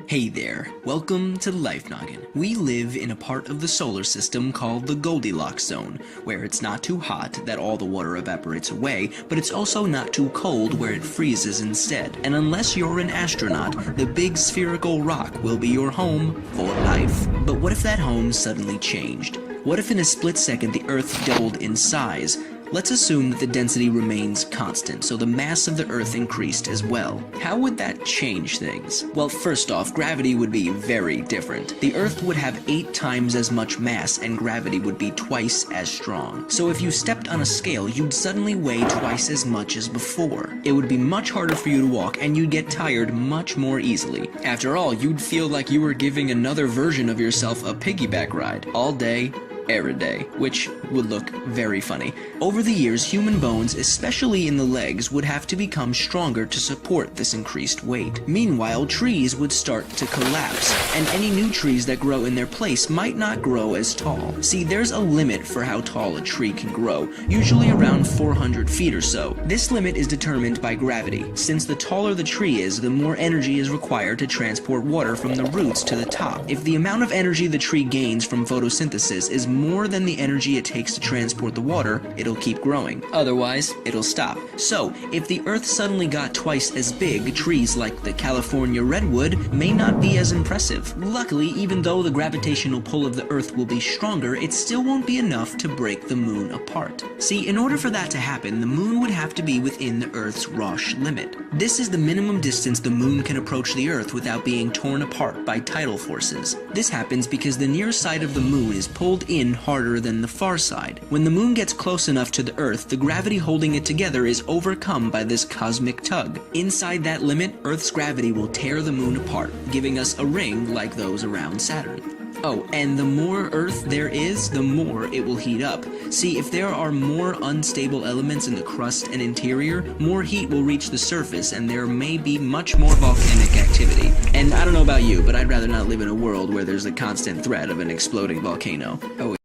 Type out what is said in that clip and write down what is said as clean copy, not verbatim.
Hey there, welcome to Life Noggin. We live in a part of the solar system called the Goldilocks zone, where it's not too hot that all the water evaporates away, but it's also not too cold where it freezes instead. And unless you're an astronaut, the big spherical rock will be your home for life. But what if that home suddenly changed? What if in a split second the Earth doubled in size? Let's assume that the density remains constant, so the mass of the Earth increased as well. How would that change things? Well, first off, gravity would be very different. The Earth would have 8 times as much mass, and gravity would be twice as strong. So if you stepped on a scale, you'd suddenly weigh twice as much as before. It would be much harder for you to walk, and you'd get tired much more easily. After all, you'd feel like you were giving another version of yourself a piggyback ride, all day, every day, which would look very funny. Over the years, human bones, especially in the legs, would have to become stronger to support this increased weight. Meanwhile, trees would start to collapse, and any new trees that grow in their place might not grow as tall. See, there's a limit for how tall a tree can grow, usually around 400 feet or so. This limit is determined by gravity. Since the taller the tree is, the more energy is required to transport water from the roots to the top. If the amount of energy the tree gains from photosynthesis is more than the energy it takes to transport the water, it'll keep growing. Otherwise, it'll stop. So, if the Earth suddenly got twice as big, trees like the California redwood may not be as impressive. Luckily, even though the gravitational pull of the Earth will be stronger, it still won't be enough to break the moon apart. See, in order for that to happen, the moon would have to be within the Earth's Roche limit. This is the minimum distance the moon can approach the Earth without being torn apart by tidal forces. This happens because the near side of the moon is pulled in harder than the far side. When the moon gets close enough to the Earth, the gravity holding it together is overcome by this cosmic tug. Inside that limit, Earth's gravity will tear the moon apart, giving us a ring like those around Saturn. Oh, and the more Earth there is, the more it will heat up. See, if there are more unstable elements in the crust and interior, more heat will reach the surface, and there may be much more volcanic activity. And I don't know about you, but I'd rather not live in a world where there's a constant threat of an exploding volcano. Oh,